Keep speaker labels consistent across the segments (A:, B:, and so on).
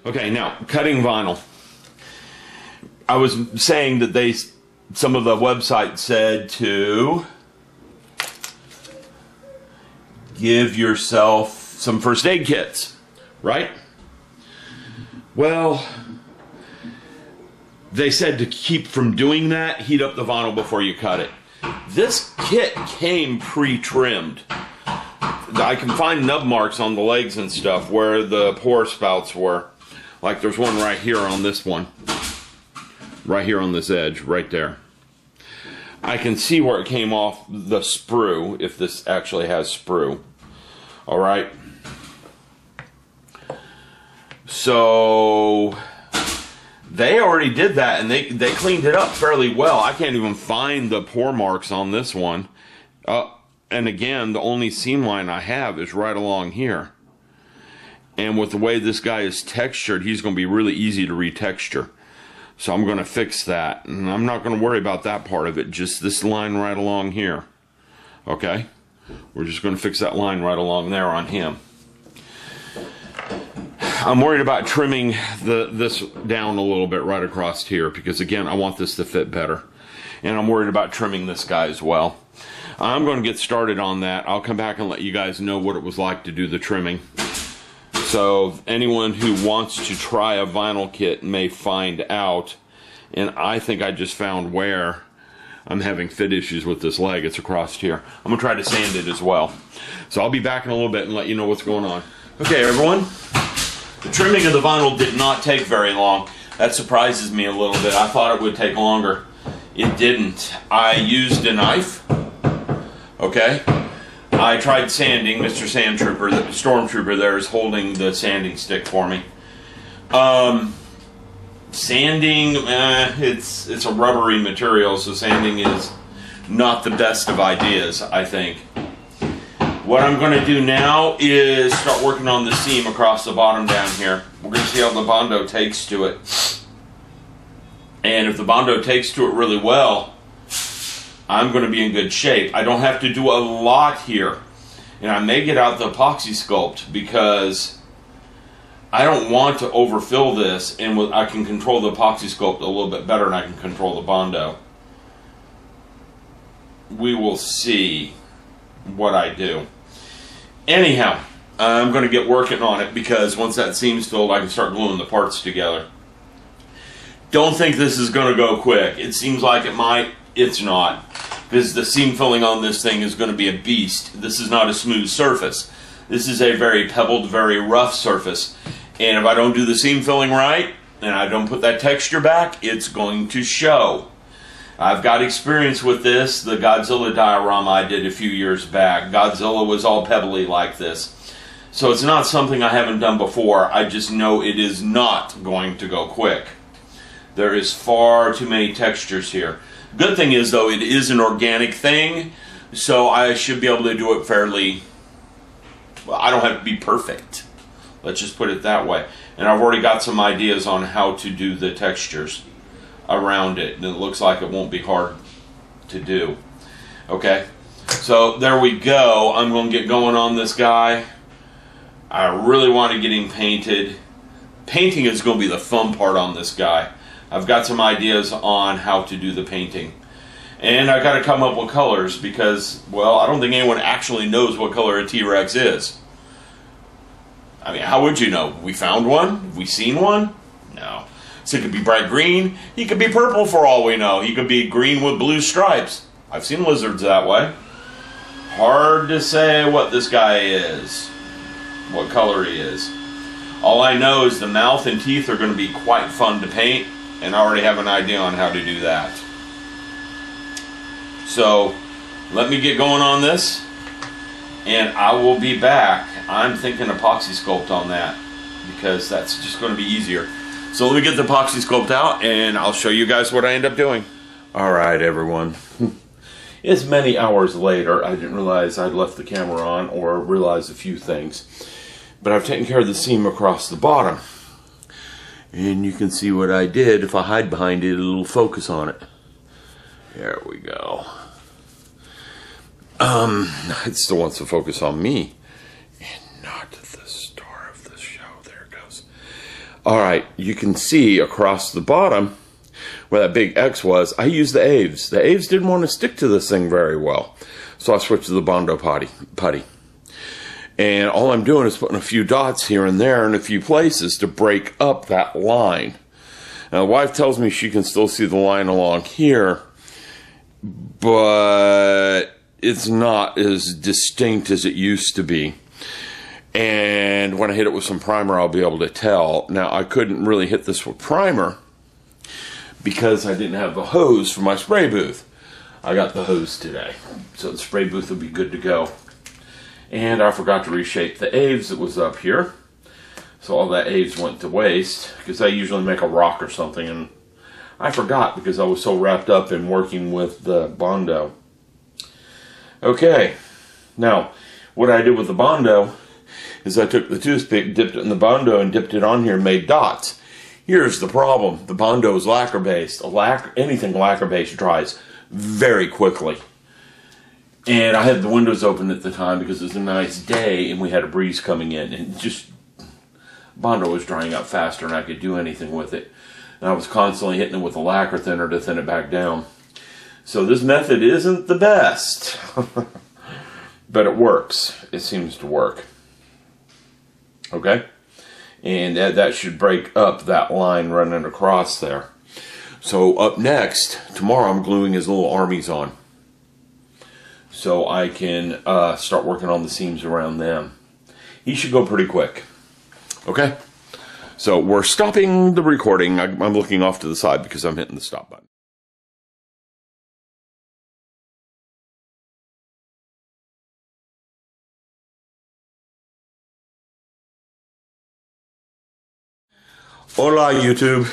A: Okay, now, cutting vinyl. I was saying that some of the websites said to give yourself some first aid kits, right? Well, they said to keep from doing that, heat up the vinyl before you cut it. This kit came pre-trimmed. I can find nub marks on the legs and stuff where the pour spouts were. Like there's one right here on this one. Right here on this edge, right there. I can see where it came off the sprue, if this actually has sprue. Alright. So they already did that, and they cleaned it up fairly well. I can't even find the pour marks on this one. And again, the only seam line I have is right along here. And with the way this guy is textured, he's going to be really easy to retexture. So I'm going to fix that. And I'm not going to worry about that part of it, just this line right along here. Okay? We're just going to fix that line right along there on him. I'm worried about trimming this down a little bit right across here because, again, I want this to fit better. And I'm worried about trimming this guy as well. I'm going to get started on that. I'll come back and let you guys know what it was like to do the trimming. So anyone who wants to try a vinyl kit may find out. And I think I just found where I'm having fit issues with this leg. It's across here. I'm going to try to sand it as well. So I'll be back in a little bit and let you know what's going on. Okay, everyone. The trimming of the vinyl did not take very long. That surprises me a little bit. I thought it would take longer. It didn't. I used a knife. Okay. I tried sanding. Mr. Sandtrooper, the Stormtrooper there, is holding the sanding stick for me. Sanding, it's a rubbery material, so sanding is not the best of ideas, I think. What I'm going to do now is start working on the seam across the bottom down here. We're going to see how the Bondo takes to it. And if the Bondo takes to it really well, I'm going to be in good shape. I don't have to do a lot here. And I may get out the epoxy sculpt because I don't want to overfill this, and I can control the epoxy sculpt a little bit better than I can control the Bondo. We will see what I do. Anyhow, I'm going to get working on it because once that seam's filled, I can start gluing the parts together. Don't think this is going to go quick. It seems like it might. It's not. Because the seam filling on this thing is going to be a beast. This is not a smooth surface. This is a very pebbled, very rough surface. And if I don't do the seam filling right, and I don't put that texture back, it's going to show. I've got experience with this. The Godzilla diorama I did a few years back. Godzilla was all pebbly like this. So it's not something I haven't done before. I just know it is not going to go quick. There is far too many textures here. Good thing is, though, it is an organic thing, so I should be able to do it fairly, well, I don't have to be perfect. Let's just put it that way. And I've already got some ideas on how to do the textures around it, and it looks like it won't be hard to do. Okay, so there we go. I'm going to get going on this guy. I really want to get him painted. Painting is going to be the fun part on this guy. I've got some ideas on how to do the painting. And I've got to come up with colors because, well, I don't think anyone actually knows what color a T-Rex is. I mean, how would you know? We found one? Have we seen one? No. So it could be bright green. He could be purple for all we know. He could be green with blue stripes. I've seen lizards that way. Hard to say what this guy is. What color he is. All I know is the mouth and teeth are going to be quite fun to paint. And I already have an idea on how to do that. So, let me get going on this, and I will be back. I'm thinking epoxy sculpt on that, because that's just going to be easier. So let me get the epoxy sculpt out, and I'll show you guys what I end up doing. Alright, everyone. It's many hours later. I didn't realize I'd left the camera on, or realized a few things. But I've taken care of the seam across the bottom. And you can see what I did. If I hide behind it, it'll focus on it. There we go. It still wants to focus on me and not the star of the show. There it goes. Alright, you can see across the bottom where that big X was, I used the Aves. The Aves didn't want to stick to this thing very well. So I switched to the Bondo putty. And all I'm doing is putting a few dots here and there in a few places to break up that line. Now, the wife tells me she can still see the line along here, but it's not as distinct as it used to be. And when I hit it with some primer, I'll be able to tell. Now, I couldn't really hit this with primer because I didn't have the hose for my spray booth. I got the hose today, so the spray booth will be good to go. And I forgot to reshape the Aves that was up here. So all that Aves went to waste, because I usually make a rock or something, and I forgot because I was so wrapped up in working with the Bondo. Okay, now what I did with the Bondo is I took the toothpick, dipped it in the Bondo, and dipped it on here and made dots. Here's the problem. The Bondo is lacquer-based. Anything lacquer-based dries very quickly. And I had the windows open at the time because it was a nice day and we had a breeze coming in, and just Bondo was drying up faster than I could do anything with it. And I was constantly hitting it with a lacquer thinner to thin it back down. So this method isn't the best, but it works. It seems to work. Okay? And that should break up that line running across there. So up next, tomorrow I'm gluing his little armies on, so I can start working on the seams around them. He should go pretty quick. Okay? So we're stopping the recording. I'm looking off to the side because I'm hitting the stop button. Hola, YouTube.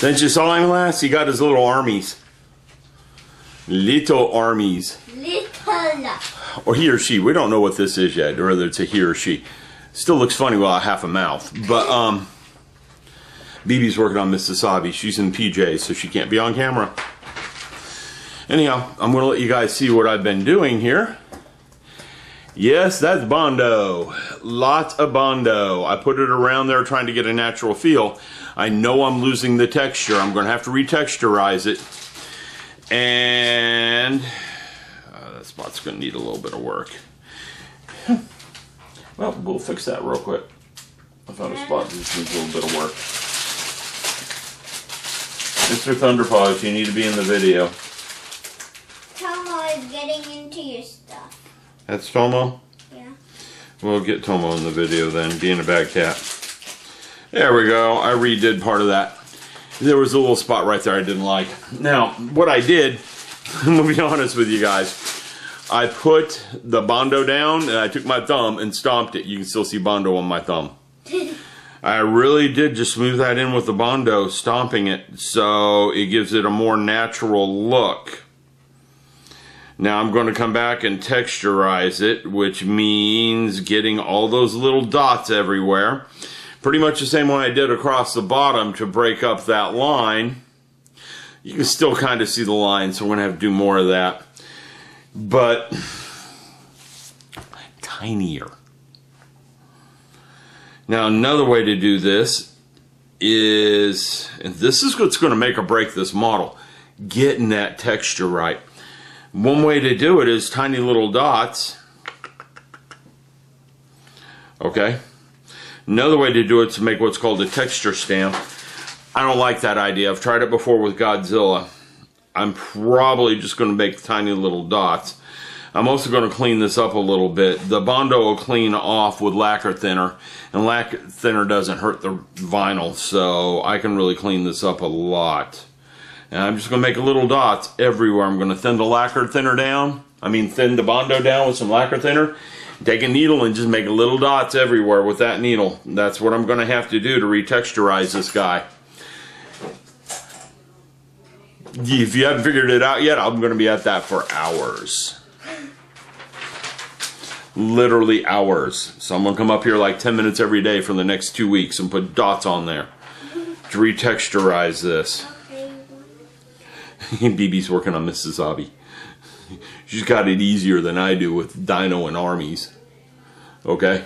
A: Since you saw him last, he got his little armies. Little armies.
B: Little.
A: Or he or she. We don't know what this is yet, or whether it's a he or she. Still looks funny without half a mouth. But, BB's working on Mrs. Sabi. She's in PJs, so she can't be on camera. Anyhow, I'm going to let you guys see what I've been doing here. Yes, that's Bondo. Lots of Bondo. I put it around there trying to get a natural feel. I know I'm losing the texture. I'm going to have to retexturize it. And that spot's going to need a little bit of work. Well, we'll fix that real quick. I found a spot that just needs a little bit of work. Mr. Thunderpaws, you need to be in the video.
B: Tomo is getting into your stuff.
A: That's Tomo?
B: Yeah.
A: We'll get Tomo in the video then, being a bad cat. There we go. I redid part of that. There was a little spot right there I didn't like. Now, what I did, I'm going to be honest with you guys, I put the Bondo down and I took my thumb and stomped it. You can still see Bondo on my thumb. I really did just smooth that in with the Bondo, stomping it, so it gives it a more natural look. Now I'm going to come back and texturize it, which means getting all those little dots everywhere. Pretty much the same way I did across the bottom to break up that line. You can still kind of see the line, so we're going to have to do more of that. But tinier. Now another way to do this is, and this is what's going to make or break this model, getting that texture right. One way to do it is tiny little dots. Okay. Another way to do it is to make what's called a texture stamp. I don't like that idea. I've tried it before with Godzilla. I'm probably just going to make tiny little dots. I'm also going to clean this up a little bit. The Bondo will clean off with lacquer thinner, and lacquer thinner doesn't hurt the vinyl, so I can really clean this up a lot. And I'm just going to make little dots everywhere. I'm going to thin the lacquer thinner down. Thin the Bondo down with some lacquer thinner. Take a needle and just make little dots everywhere with that needle. That's what I'm going to have to do to retexturize this guy. If you haven't figured it out yet, I'm going to be at that for hours. Literally hours. So I'm going to come up here like 10 minutes every day for the next 2 weeks and put dots on there to retexturize this. BB's working on Mrs. Abby. She's got it easier than I do with Dino and armies. Okay?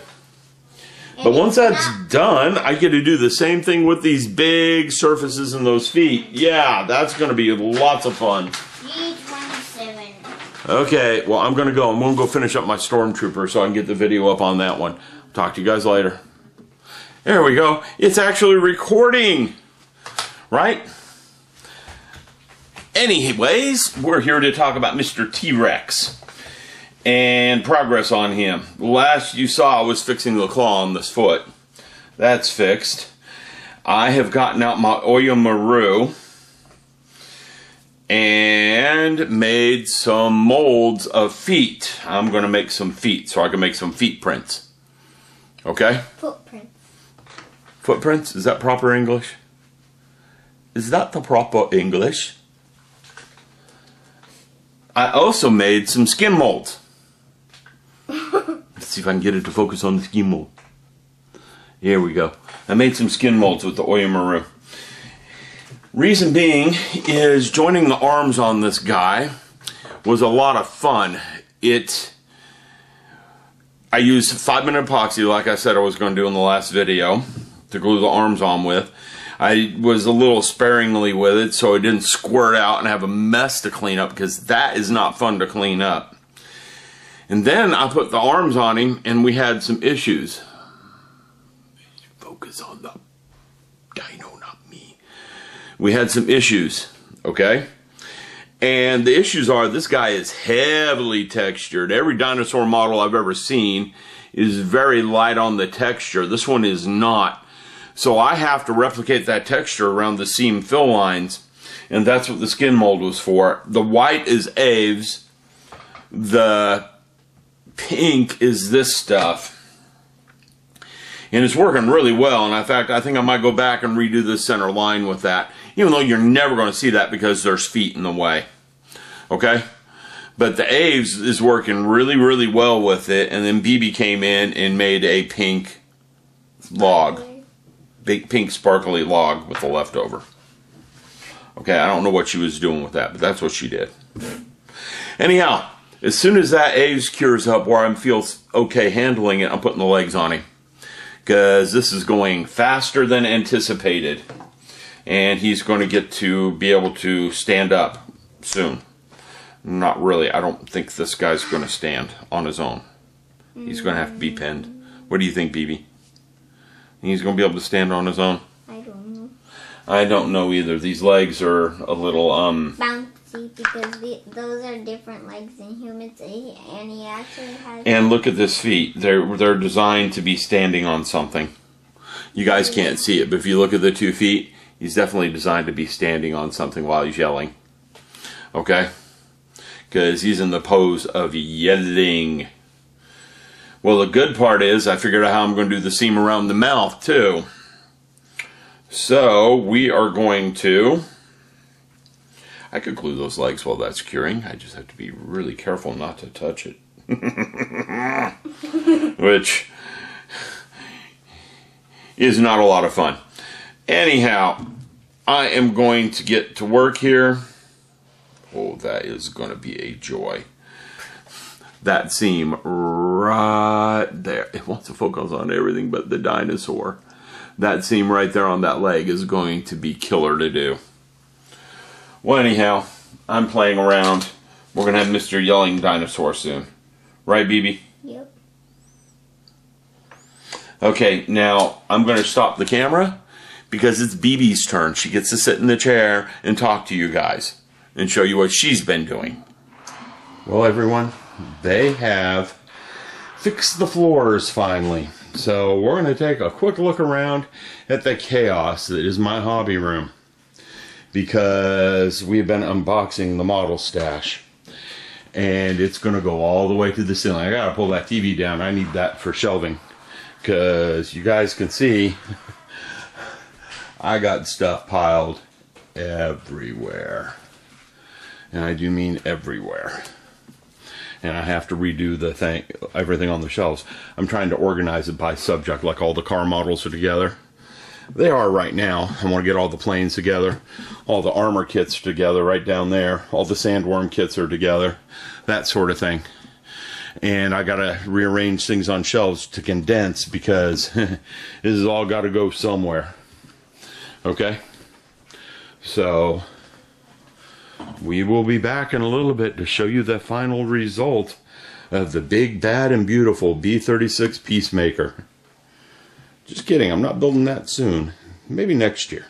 A: But once that's done, I get to do the same thing with these big surfaces and those feet. Yeah, that's going to be lots of fun.
B: G27.
A: Okay, well, I'm going to go. I'm going to go finish up my Stormtrooper so I can get the video up on that one. Talk to you guys later. There we go. It's actually recording. Right? Anyways, we're here to talk about Mr. T-Rex and progress on him. Last you saw I was fixing the claw on this foot. That's fixed. I have gotten out my Oyamaru and made some molds of feet. I'm going to make some feet so I can make some feet prints. Okay?
B: Footprints.
A: Footprints? Is that proper English? Is that the proper English? I also made some skin molds. Let's see if I can get it to focus on the skin mold. Here we go. I made some skin molds with the Oyamaru. Reason being is joining the arms on this guy was a lot of fun. I used 5-minute epoxy like I said I was going to do in the last video to glue the arms on with. I was a little sparingly with it so it didn't squirt out and have a mess to clean up, because that is not fun to clean up. And then I put the arms on him and we had some issues. Focus on the dino, not me. We had some issues, okay? And the issues are, this guy is heavily textured. Every dinosaur model I've ever seen is very light on the texture. This one is not. So I have to replicate that texture around the seam fill lines, and that's what the skin mold was for. The white is Aves. The pink is this stuff. And it's working really well, and in fact, I think I might go back and redo the center line with that, even though you're never going to see that because there's feet in the way. Okay? But the Aves is working really, really well with it, and then BB came in and made a pink log. Big pink sparkly log with the leftover. Okay, I don't know what she was doing with that, but that's what she did. Anyhow, as soon as that Aves cures up where I feel okay handling it, I'm putting the legs on him. Because this is going faster than anticipated. And he's going to get to be able to stand up soon. Not really. I don't think this guy's going to stand on his own. He's going to have to be pinned. What do you think, BB? He's going to be able to stand on his own?
B: I don't know.
A: I don't know either. These legs are a little,
B: bouncy, because those are different legs than humans, and he actually has...
A: And look at his feet. They're designed to be standing on something. You guys can't see it, but if you look at the 2 feet, he's definitely designed to be standing on something while he's yelling. Okay? Because he's in the pose of yelling. Well, the good part is I figured out how I'm going to do the seam around the mouth too. So we are going to... I could glue those legs while that's curing. I just have to be really careful not to touch it. Which is not a lot of fun. Anyhow, I am going to get to work here. Oh, that is going to be a joy. That seam right there. It wants to focus on everything but the dinosaur. That seam right there on that leg is going to be killer to do. Well, anyhow, I'm playing around. We're going to have Mr. Yelling Dinosaur soon. Right, BB?
B: Yep.
A: Okay, now I'm going to stop the camera because it's BB's turn. She gets to sit in the chair and talk to you guys and show you what she's been doing. Well, everyone, they have fixed the floors finally. So we're going to take a quick look around at the chaos that is my hobby room, because we've been unboxing the model stash and it's going to go all the way to the ceiling. I got to pull that TV down. I need that for shelving, because you guys can see I got stuff piled everywhere, and I do mean everywhere. And I have to redo everything on the shelves. I'm trying to organize it by subject, like all the car models are together. They are right now. I want to get all the planes together. All the armor kits together right down there. All the sandworm kits are together. That sort of thing. And I got to rearrange things on shelves to condense because this has all got to go somewhere. Okay? So we will be back in a little bit to show you the final result of the big, bad, and beautiful B36 Peacemaker. Just kidding, I'm not building that soon. Maybe next year.